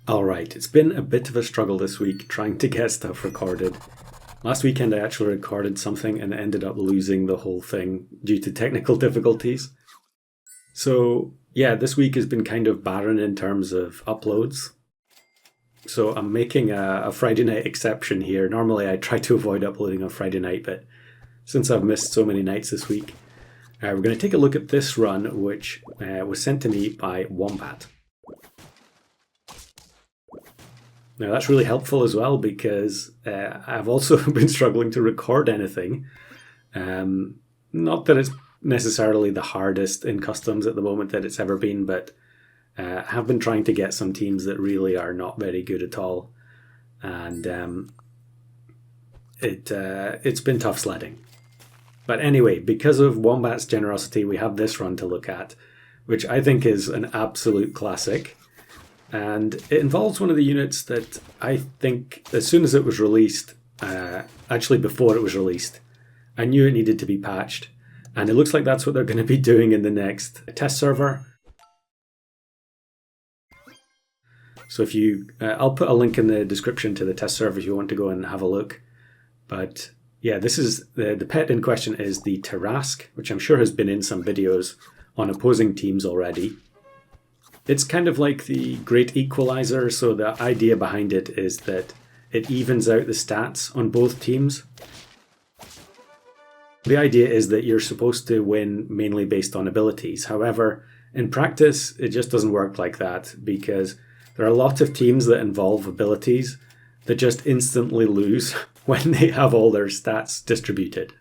Alright, it's been a bit of a struggle this week trying to get stuff recorded. Last weekend I actually recorded something and ended up losing the whole thing due to technical difficulties. So yeah, this week has been kind of barren in terms of uploads. So I'm making a Friday night exception here. Normally I try to avoid uploading on Friday night, but since I've missed so many nights this week, we're going to take a look at this run, which was sent to me by Wombat. Now that's really helpful as well because I've also been struggling to record anything. Not that it's necessarily the hardest in customs at the moment that it's ever been, but I have been trying to get some teams that really are not very good at all. And it's been tough sledding. But anyway, because of Wombat's generosity, we have this run to look at, which I think is an absolute classic. And it involves one of the units that I think as soon as it was released, actually before it was released, I knew it needed to be patched. And it looks like that's what they're going to be doing in the next test server. So if you, I'll put a link in the description to the test server if you want to go and have a look. But yeah, this is, the pet in question is the Tarask, which I'm sure has been in some videos on opposing teams already. It's kind of like the Great Equalizer, so the idea behind it is that it evens out the stats on both teams. The idea is that you're supposed to win mainly based on abilities. However, in practice, it just doesn't work like that because there are a lot of teams that involve abilities that just instantly lose when they have all their stats distributed.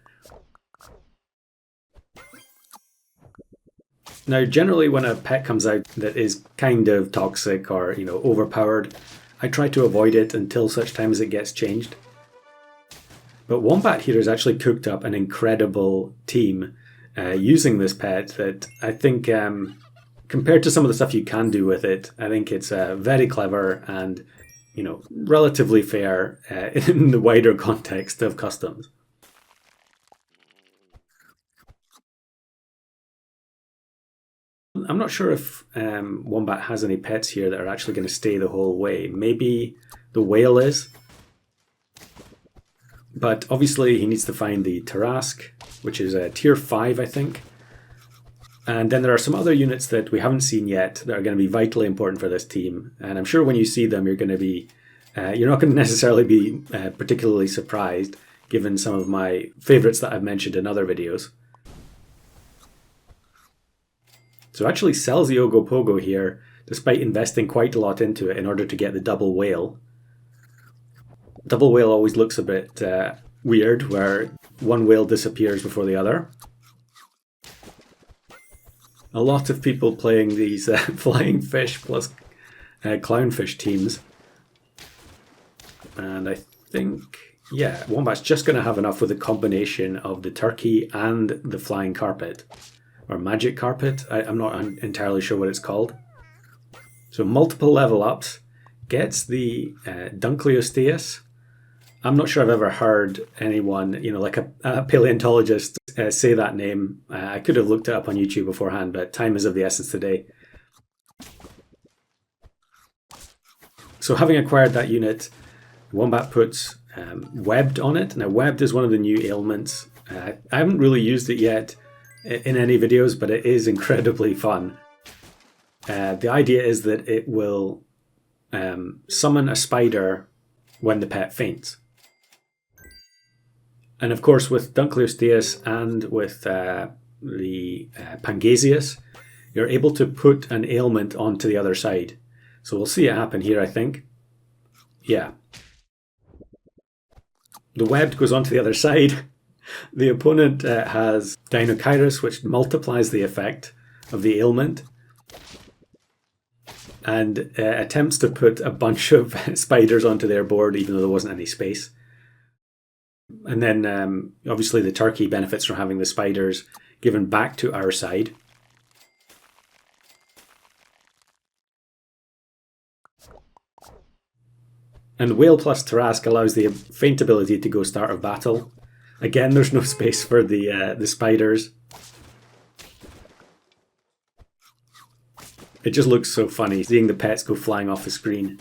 Now, generally when a pet comes out that is kind of toxic or, overpowered, I try to avoid it until such time as it gets changed. But Wombat here has actually cooked up an incredible team using this pet that I think, compared to some of the stuff you can do with it, I think it's very clever and, relatively fair in the wider context of customs. I'm not sure if Wombat has any pets here that are actually going to stay the whole way. Maybe the whale is. But obviously he needs to find the Tarask, which is a tier 5, I think. And then there are some other units that we haven't seen yet that are going to be vitally important for this team. And I'm sure when you see them, you're going to be, you're not going to necessarily be particularly surprised, given some of my favorites that I've mentioned in other videos. So actually sells the Ogopogo here, despite investing quite a lot into it in order to get the double whale. Double whale always looks a bit weird, where one whale disappears before the other. A lot of people playing these flying fish plus clownfish teams. And I think, yeah, Wombat's just going to have enough with a combination of the turkey and the flying carpet. Or magic carpet, I'm not entirely sure what it's called. So multiple level ups, gets the Dunkleosteus. I'm not sure I've ever heard anyone, like a paleontologist say that name. I could have looked it up on YouTube beforehand, but time is of the essence today. So having acquired that unit, Wombat puts Webbed on it. Now Webbed is one of the new ailments. I haven't really used it yet in any videos, but it is incredibly fun. The idea is that it will summon a spider when the pet faints. And of course with Dunkleosteus and with the Pangasius, you're able to put an ailment onto the other side. So we'll see it happen here, I think. Yeah. The Webbed goes onto the other side. The opponent has Dinokairos, which multiplies the effect of the ailment and attempts to put a bunch of spiders onto their board, even though there wasn't any space. And then obviously the turkey benefits from having the spiders given back to our side. And Whale plus Tarask allows the faint ability to go start of battle. Again, there's no space for the spiders. It just looks so funny seeing the pets go flying off the screen.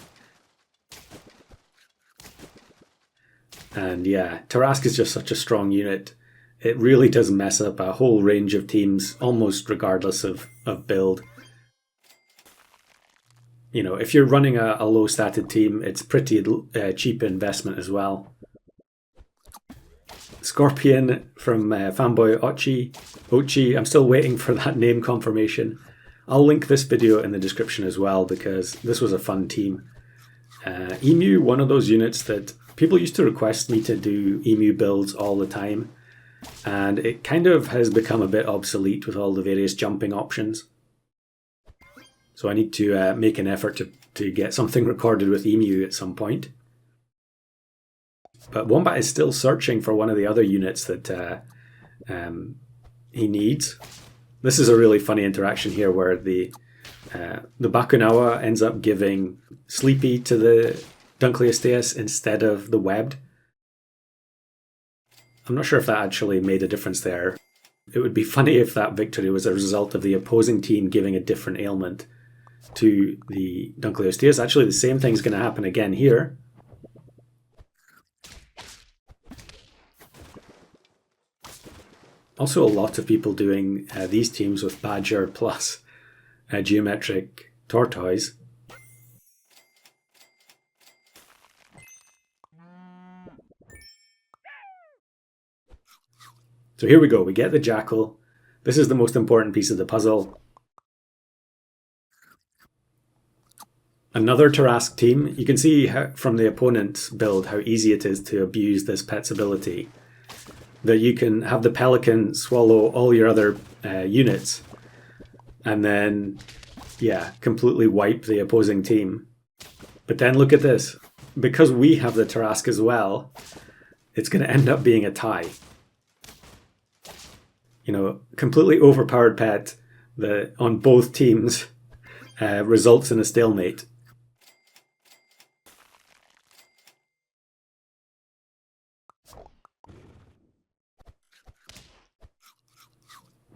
And yeah, Tarask is just such a strong unit. It really does mess up a whole range of teams, almost regardless of build. You know, if you're running a low-statted team, it's pretty cheap investment as well. Scorpion from Fanboy Ochi. I'm still waiting for that name confirmation. I'll link this video in the description as well because this was a fun team. Emu, one of those units that people used to request me to do Emu builds all the time. And it kind of has become a bit obsolete with all the various jumping options. So I need to make an effort to get something recorded with Emu at some point. But Wombat is still searching for one of the other units that he needs. This is a really funny interaction here where the Bakunawa ends up giving Sleepy to the Dunkleosteus instead of the Webbed. I'm not sure if that actually made a difference there. It would be funny if that victory was a result of the opposing team giving a different ailment to the Dunkleosteus. Actually, the same thing's going to happen again here. Also, a lot of people doing these teams with Badger plus Geometric Tortoise. So here we go, we get the Jackal. This is the most important piece of the puzzle. Another Tarask team. You can see from the opponent's build how easy it is to abuse this pet's ability. That you can have the Pelican swallow all your other units and then, yeah, completely wipe the opposing team. But then look at this. Because we have the Tarask as well, it's going to end up being a tie. You know, completely overpowered pet that on both teams results in a stalemate.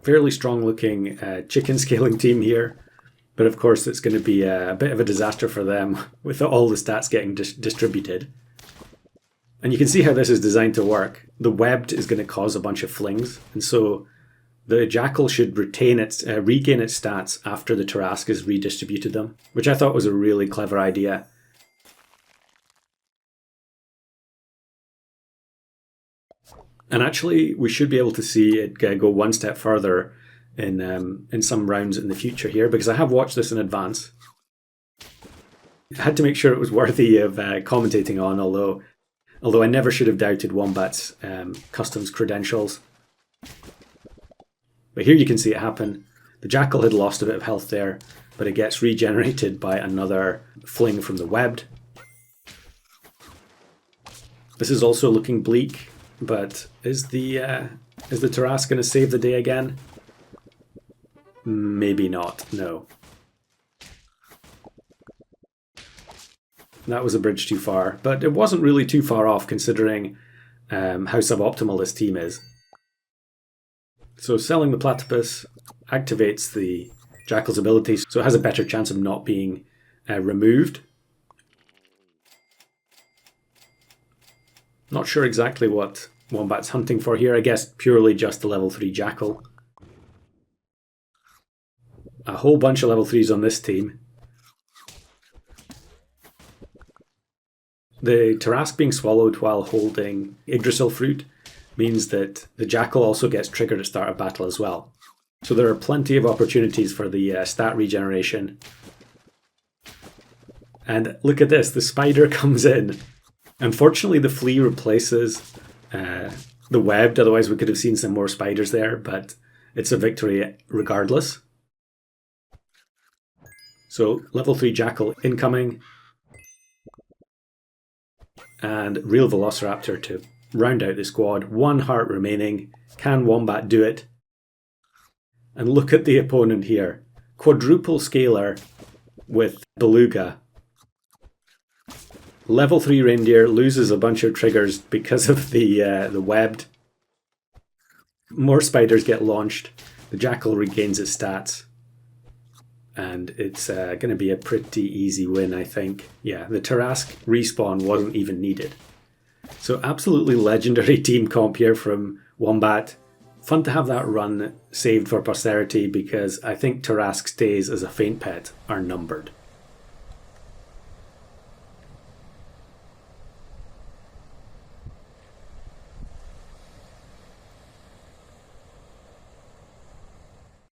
Fairly strong looking chicken scaling team here, but of course it's going to be a bit of a disaster for them with all the stats getting distributed. And you can see how this is designed to work. The Webbed is going to cause a bunch of flings, and so the Jackal should regain its stats after the Tarask has redistributed them, which I thought was a really clever idea. And actually, we should be able to see it go one step further in some rounds in the future here, because I have watched this in advance. I had to make sure it was worthy of commentating on, although I never should have doubted Wombat's customs credentials. But here you can see it happen. The Jackal had lost a bit of health there, but it gets regenerated by another fling from the Webbed. This is also looking bleak, but is the Tarask going to save the day again? Maybe not, no. That was a bridge too far, but it wasn't really too far off considering how suboptimal this team is. So selling the Platypus activates the Jackal's abilities, so it has a better chance of not being removed. Not sure exactly what Wombat's hunting for here. I guess purely just the level 3 Jackal. A whole bunch of level 3s on this team. The Tarask being swallowed while holding Yggdrasil fruit means that the Jackal also gets triggered at start of battle as well. So there are plenty of opportunities for the stat regeneration. And look at this, the spider comes in. Unfortunately, the flea replaces the Webbed, otherwise we could have seen some more spiders there, but it's a victory regardless. So level 3 Jackal incoming. And real Velociraptor to round out the squad. 1 heart remaining. Can Wombat do it? And look at the opponent here. Quadruple Scaler with Beluga. Level 3 Reindeer loses a bunch of triggers because of the Webbed. More spiders get launched. The Jackal regains its stats. And it's going to be a pretty easy win, I think. Yeah, the Tarask respawn wasn't even needed. So absolutely legendary team comp here from Wombat. Fun to have that run saved for posterity because I think Tarask's days as a Faint Pet are numbered.